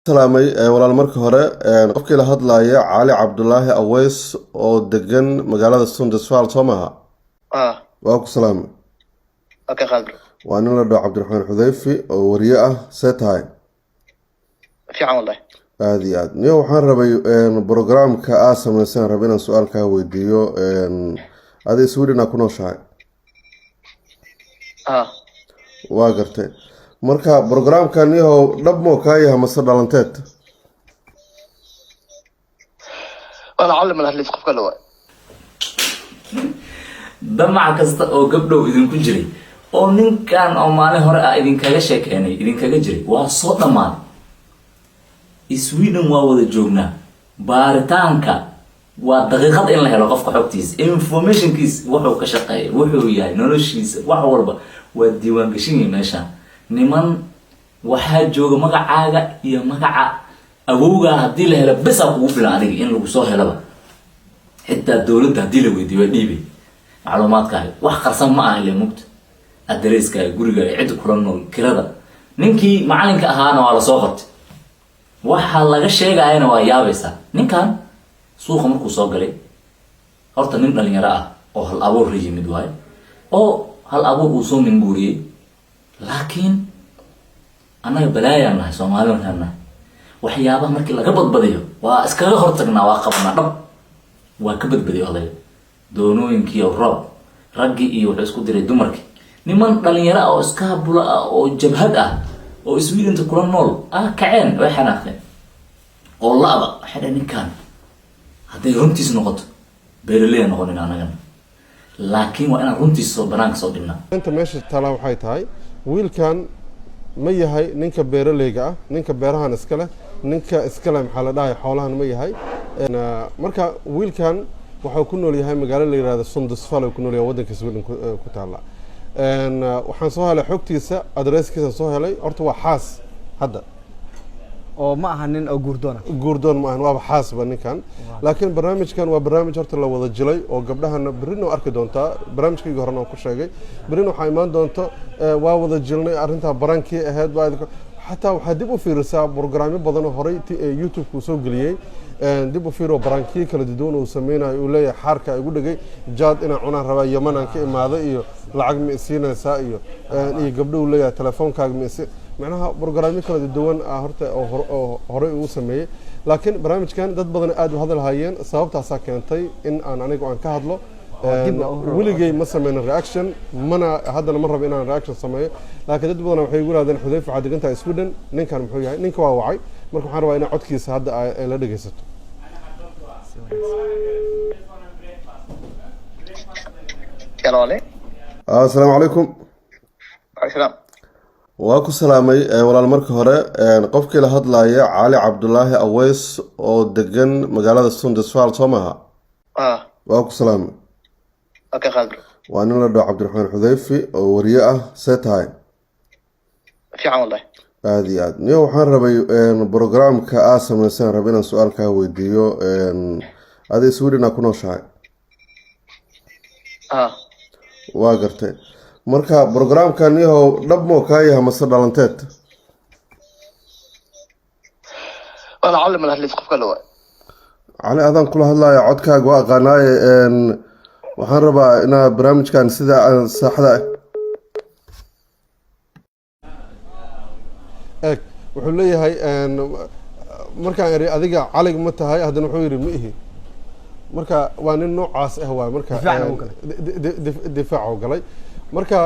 salaamay walaal marka hore qofkii la hadlaya Cali Cabdulaahi Aweys oo degan magaalada Sundesval Soomaha waa ku salaamay اوكي خالد waa nin la dhaho Cabdiraxmaan Xudayfi oo wariye ah seetahay في عام والله aad iyo aad niyo waxaan rabay programka aad sameysaan rabay inaan su'aal ka weydiiyo adii Sweden ku nooshahay waa gartay marka programkan iyo dhab mo ka yahay mase dhalanteed انا علم الاهل في قفكه لو damac kasta oo gabdhow idinku jiray oo ninkan oo maalin hore ah idinkaga sheekeynay idinkaga jiray waa soo dhamaan Sweden waa wada joognaa baaritaanka waa daqiiqad in la helo qofka xogtiisa informationkiisa wuxuu ka shaqeeyay wuxuu yahay noloshiisa wax walba waa diiwaan gashin meesha niman waxa jooga magacaaga iyo magaca awowga hadii la helo bas ugu filan adiga in lagu soo helaba xitaa dawladda hadii la weydiiyo dhiibay macluumaadkaaga wax qarsan ma aha ilaa mugta adreeskaaga gurigaaga cid kula nool kirada ninkii macalinka ahaana waa la soo qabtay waxa laga sheegayna waa yaabaysa ninkan suuqa markuu soo galay horta nin dhalinyaro ah oo hal abuur yimid waay oo hal abuur uu soo min guuriyay laakiin anaga balaayaan nahay Soomaaliyeedna waxyaabaha markii laga badbadiyo waa iskaga hortagnaa waa qabanaa dhab waa ka badbadiyo oday doonooyinkii roob raggi iyo wuxuu isku diray dumarkii niman dhalinyaro oo iska bula oo jabhad ah oo Sweden kula nool kaceen way xanaaqeen oo laaba xidhan ninkan haday runtiis noqoto beeraley noqonin anaga laakiin waa inaan runtiis soo banaanka soo dhignaa inta meesha tala waxay tahay wiilkan ma yahay ninka beeraleyga ah ninka beerahan iska leh ninka iska leh maxaa la dhahay xoolahan ma yahay marka wiilkan wuxuu ku nool yahay magaalo la yiraahdo Sundesval ku nool yahay wadanka Sweden ku taala waxaan soo helay xogtiisa adreeskiisa soo helay horta waa xaas hadda oo ma aha nin oo guurdoon ma ahan waa xaas ba ninkan laakiin barnaamijkan waa barnaamij horta la wada jilay oo gabdhahana berino arki doontaa barnaamijkii horena aan ku sheegay berino waxa imaan doonto waa wada jilnay arinta barankii ahayd baa xataa waxa dib u fiirsaa barnaamijyo badan oo horay YouTube ku soo galiyay dib u fiiro barankii kala duwan uu sameeyay uu leeyahay xarka ay ugu dhagay jaad ina cunaan raba Yemen aan ka imaado iyo lacag ma siinaysaa iyo gabdho uu leeyahay telefoonkaaga ma siin macnaha barnaamijyo kala duwan horta oo horay uu sameeyay laakiin barnaamijkan dad badan aad u hadal hayeen sababtaas keentay in aan anigu aan ka hadlo weligay ma sameeyna reaction mana hadana ma rabo inaan reaction sameeyo laakiin dad badan waxay igu raadeen Xudayfi waxaa degantaa Sweden ninkan muxuu yahay ninka waa wacay marka waxaan rabaa in codkiisa hadda ay la dhageysato يلا assalaamu calaykum السلام waa ku salaamay walaal marka hore qofkii la hadlaya Cali Cabdulaahi Aweys oo degan magaalada Sundesval Soomaha waa ku salaamay اوكي خالد waa nin la dhaho Cabdiraxmaan Xudayfi oo wariye ah seetahay في عام والله aad iyo aad niyo waxaan rabay programka aad sameysaan rabay inaan su'aal ka weydiiyo adii Sweden ku nooshahay waa gartay marka programkan iyo dhab mo ka yahay mase dhalanteed انا علم الاهل في قفكه لو cali adan kula hadlaya codkaaga waa aqaanaay waxaan rabaa inaa barnaamijkan sida aan saxda wuxuu leeyahay markaan eri adiga calig ma tahay haddana wuxuu yiri ma ihi marka waa nin noocaas ah waa marka difaac u galay marka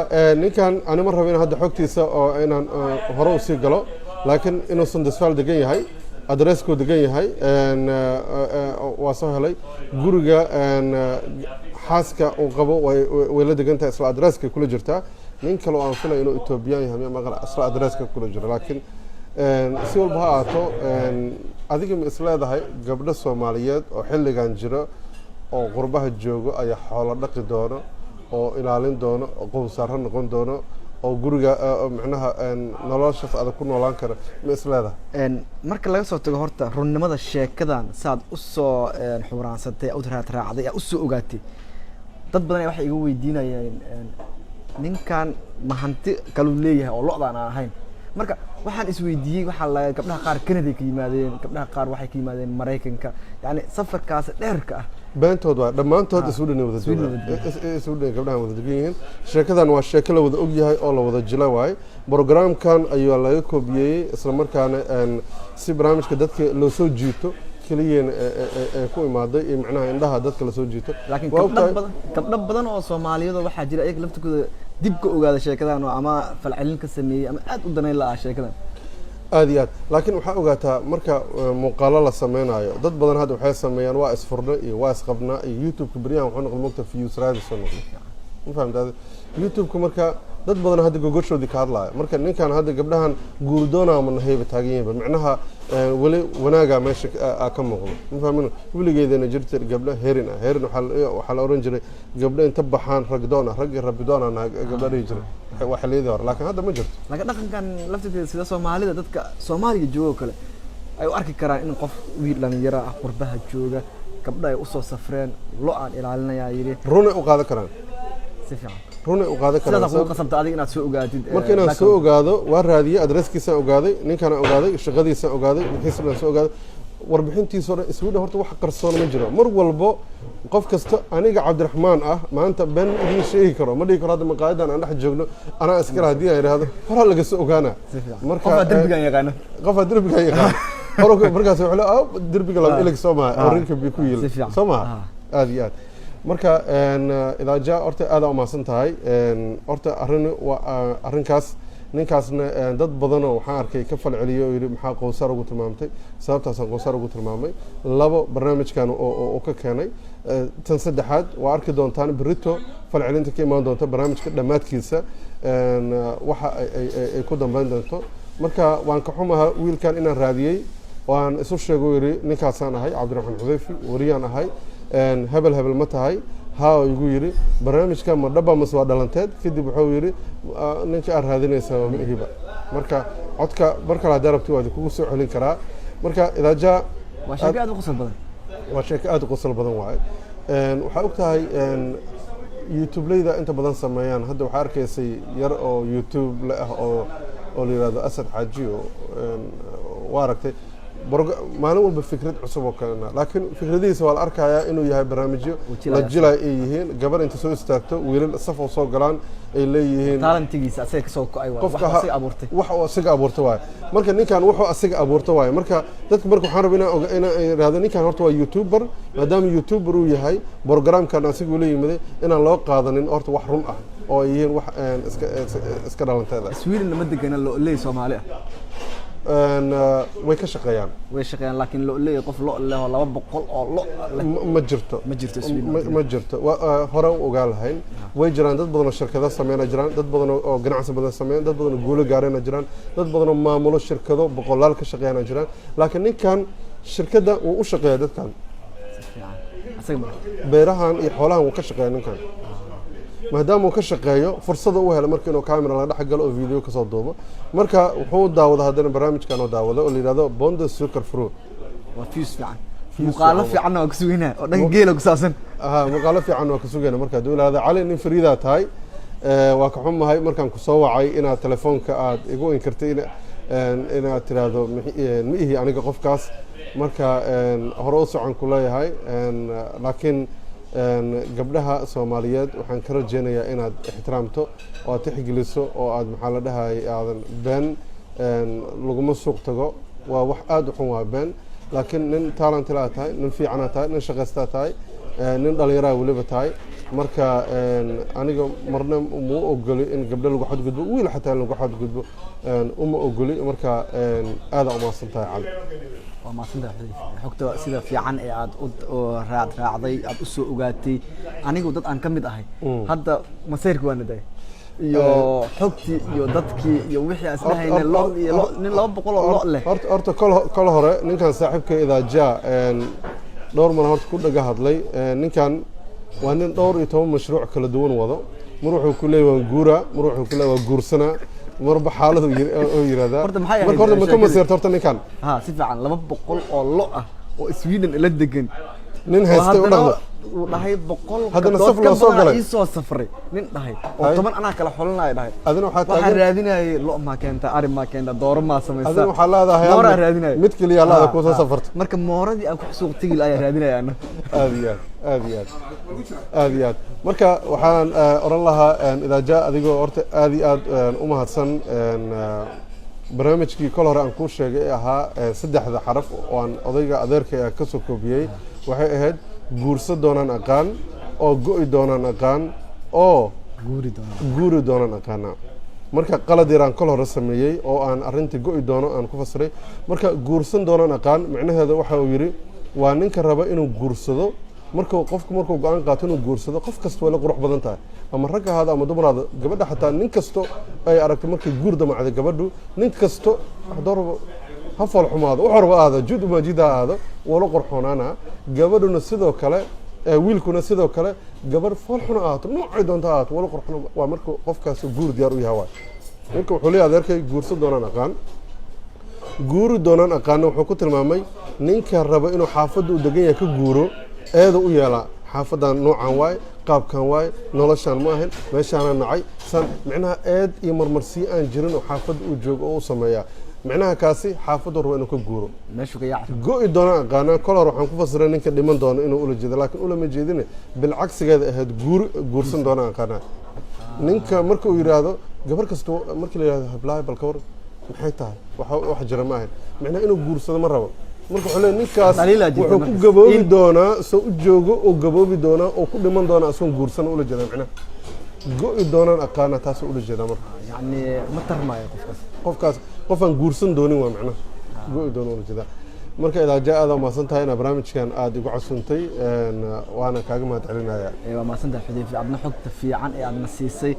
ninkan ani ma rabo in hadda xogtiisa oo inaan hore u sii galo laakiin inuu Sundesval degan yahay adreesku degan yahay waa soo helay guriga xaaska uu qabo way la degan tahay isla adreeska kula jirtaa nin kale oo aan filay inuu Ethiopian yahay ama isla adreeska kula jiro laakiin si walba ha ahaato adiga ma isleedahay gabdho Soomaaliyeed oo xilligan jira oo qurbaha joogo ayaa xoolo dhaqi doono oo ilaalin doono oo qowsaar noqon doono oo guriga macnaha noloshaas aad ku noolaan kara ma isleedahay marka laga soo tago horta runnimada sheekadan saad u soo xuraansatay oo raacday u soo ogaatay dad badan waxay iga weydiinayeen ninkan ma hanti kale leeyahay oo locdaan ahayn marka waxaan isweydiiyey waxaa la gabdhaha qaar Canada ka yimaadeen gabdhaha qaar waxay ka yimaadeen Mareykanka yani safarkaas dheerka ah beentood waa dhammaantood Sweden wada Sweden gabdhaha wada degan yihiin sheekadan waa sheeko la wada og yahay oo la wada jila waay programkan ayaa laga koobiyey isla markaana si barnaamijka dadka loo soo jiito kaliyan ku imaaday iyo macnaha indhaha dadka la soo jiito laakiin gabdho badan oo Soomaaliyeed waxaa jira iyaga laftigooda dib ka ogaada sheekadan oo ama falcelin ka sameeyay ama aad u daneyn la sheekadan aad iyo aad laakiin waxaa ogaataa marka muuqaalo la sameynayo dad badan hadda waxay sameeyaan waa isfurna iyo waa isqabnaa iyo YouTube-ka bariyahan wuxuu noqday mogta views raadis oo noqday ma fahamtaa YouTube-ka marka dad badan hadda gogoshoodii ka hadlaya marka ninkan hadda gabdhahan guurdoona ama nahayba taagan yihiin macnaha wali wanaaga meesha ka muuqdo ma fahmin wiligeedana jirta gabdha heerin waxa la oran jiray gabdha inta baxaan ragdoona rag rabidoona gabdha dhigi jiray waxa leeyahay hor laakiin hadda ma jirto laakiin dhaqankan laftiisa sida Soomaalida dadka Soomaaliga jooga kale ay u arki karaan in qof wiil dhalinyaro ah qurbaha jooga gabdha ay u soo safreen lo aan ilaalinaya yiri runa u qaadan karaan si fiican runa u qaadan karaan sida ku qasabta adiga inaad soo ogaatid marka inaad soo ogaado waa raadiyay adresskiisa ogaaday ninkana ogaaday shaqadiisa ogaaday wixiisa soo ogaaday warbixintiisa hore Sweden horta wax qarsoon ma jiro mar walbo qof kasta aniga Cabdiraxmaan ah maanta ben idin sheegi karo ma dhigi karo hadda maqaayadan aan dhex joogno ana iskala hadii ay yiraahdo hore laga soo ogaana marka qof darbigan yaqaan hore markaas wuxuu leeyahay darbiga la ilig Soomaa orinka bi ku yeel Soomaa aad iyo aad marka ilaa jaa horta aad u maasan tahay horta arrinkaas ninkaasna dad badan oo waxaan arkay ka falceliyo oo yiri maxaa qowsar ugu tilmaamtay sababtaas aan qowsar ugu tilmaamay labo barnaamijkan oo ka keenay tan saddexaad waa arki doontaan Brito falcelinta ka imaan doonta barnaamijka dhamaadkiisa waxa ay ku dambeyn doonto marka waan ka xumahay wiilkan inaan raadiyay waan isu sheego yiri ninkaasaan ahay Cabdiraxmaan Xudayfi wariyaan ahay hebel ma tahay haa igu yiri barnaamijka ma dhaba mas waa dhalanteed kadib wuxuu yiri ninka aad raadinaysa ma ihiba marka codka marka la darabti waa kugu soo celin karaa marka ila jaa waa sheeko aad u qosol badan waa sheeko aad u qosol badan waay waxa ogtahay YouTube-leyda inta badan sameeyaan hadda waxa arkaysay yar oo YouTube la ah oo la yiraahdo Asad Xaaji oo waaragtay maalin walba fikrad cusub oo kale laakiin fikradiisa waa la arkayaa inuu yahay barnaamijyo la jilay ay yihiin gabar inta soo istaagto wiilal saf oo soo galaan ay leeyihiin talantigiisa asaga ka soo kacay wax asiga abuurtay wax uu asiga abuurtay waay marka ninkan wuxuu asiga abuurtay waay marka dadka marka waxaan rabaa inaan raado ninkan horta waa YouTuber maadaama YouTuber uu yahay programkan asiga uu leeyahay inaan loo qaadanin horta wax run ah oo ay yihiin wax iska dhalanteeda Sweden ma degana loo leeyahay Soomaali ah way ka shaqeeyaan laakiin loo leeyahay qof loo leh 200 oo loo ma jirto hore u ogaan lahayn way jiraan dad badan oo shirkado sameeyana jiraan dad badan oo ganacsi badan sameeyana dad badan oo guulo gaarayna jiraan dad badan oo maamulo shirkado boqolaal ka shaqeeyana jiraan laakiin ninkan shirkada uu u shaqeeyaa dadkan beerahan iyo xoolahan uu ka shaqeeyaa ninkan maadaama uu ka shaqeeyo fursada u helay marka inuu camera la dhex galo oo video ka soo duubo marka wuxuu daawada hadana barnaamijkan oo daawada oo la yiraahdo Bond Sugar Fruit waa fiis fiican muuqaalo fiican oo ka sugeynaa oo dhan geela ku saabsan muuqaalo fiican oo ka sugeynaa marka dawladda cali nin Fariida tahay waa ka xumahay markaan ku soo wacay inaad telefoonka aad igu inkirtay inaad tiraahdo miihi aniga qofkaas marka hore u socon ku leeyahay laakiin gabdhaha Soomaaliyeed waxaan ka rajeynayaa inaad ixtiraamto oo aad tixgeliso oo aad maxaa la dhahay aadan been laguma suuq tago waa wax aad u xun waa been laakiin nin talent la tahay nin fiican tahay nin shaqaysta tahay nin dhalinyaro waliba tahay marka aniga marna uma ogoli in gabdho lagu xadgudbo wiil xataa lagu xadgudbo uma ogoli marka aad u maasantahay cali ما صندوق حكته سيدا في عن عاد راد راعضي عاد أسوء وقاتي أنا قلت أنا كم بدأ هاي هذا مسير كوانا ده يو حكتي يو دتكي يو وحي أسمعها إن الله نلعب بقول الله له أرت كل هراء نكان صاحبك إذا جاء دور من هرت كل جهاد لي نكان وأن دور يتم مشروع كل دون وضع مروحه كله وجورا مروحه كله وجورسنا مربح حاله ويرادا مركور ما كم مسير تورتني كان ها سيف عن لما بقول الله وسويدن إلى الدقن نين هستي ولا uu dhahay boqol Haddana gabdhood saf loo soo galay. ii soo safray nin dhahay oo Hay. 10 anaa kala xolinaya dhahay adina waxaa waxaan taagan raadinayay lo ma keenta ari ma keenta dooro ma samaysa adina waxaa leedahay moora hal raadinayay mid kaliya laada ku soo safarto marka mooradii aan ku suuq tigi ayaa raadinaya ana aad iyo aad aad iyo aad marka waxaan oran lahaa idaa jaa adigoo horta aad iyo aad u mahadsan barnaamijkii kol hore aan kuu sheegay ee ahaa saddexda xaraf oo aan odayga adeerkay ka soo koobiyey waxay ahayd guurso doonaan aqaan oo go'i doonaan aqaan oo guuri doonaan aqaana marka qalad yaraan kol hore sameeyey oo aan arrintii go'i doono aan ku fasiray marka guursan doonaan aqaan micnaheeda waxa uu yidhi waa ninka raba inuu guursado markuu go-aan qaato inuu guursado qof kasta way la qurux badan tahay ama rag ahaado ama dumaraado gabadha xataa nin kasto ay aragto markay guur damacday gabadhu nin kasto hadoorba ha fool xumaado wax horba ahaado jud umajid ha ahaado waa la qurxoonaana gabadhuna sidoo kale wiilkuna sidoo kale gabar fool xuna ahaato noocay doonta ahaato waa la qurxoon waa marka qofkaas guur diyaar u yahay waay ninka wuxuu leeyahay adeerkay guurso doonaan aqaan guuri doonaan aqaana wuxuu ku tilmaamay ninka raba inuu xaafadda u degan yahay ka guuro eeda u yeelaa xaafadan noocan waay qaabkan waay noloshaan ma ahan meeshaana nacay san micnaha eed iyo marmarsiyo aan jirin oo xaafadda uu joogo oo u sameeyaa micnaha kaasi xaafaddu raba inuu ka guuro meeshu ka yaac go'i doonaan aqaanaa kol hore waxaan ku fasiray ninka dhiman doono inuu ula jeedo laakiin ulama jeedine bilcagsigeeda ahayd guursan doonaan aqaanaa ninka marka uu yidhaahdo gabar kasta markii la yidhahdo hablaay balka war maxay tahay wax jira ma ahayn micnaha inuu guursado ma rabo marka wuxuu leeyahay ninkaas wuxuu ku gaboobi doonaa soo u joogo oo gaboobi doonaa oo ku dhiman doonaa asoon guursan ula jeeda micnaha go'i doonaan aqaana taas ula jeeda marka yani ma tarmayo qofkaas qofaan guursan doonin waa micnaha go'i doona ula jeeda marka idaa jaa aad maasan tahay inaa barnaamijkan aada igu casuntay waana kaaga mahad celinaya waa maasantahay xudeyfi adna xogta fiican ee aadna siisay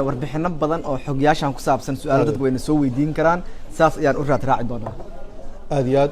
warbixino badan oo xogyaashan ku saabsan su-aalo dadku wayna soo weydiin karaan saas ayaan u raad raaci doonaa aad iyo aad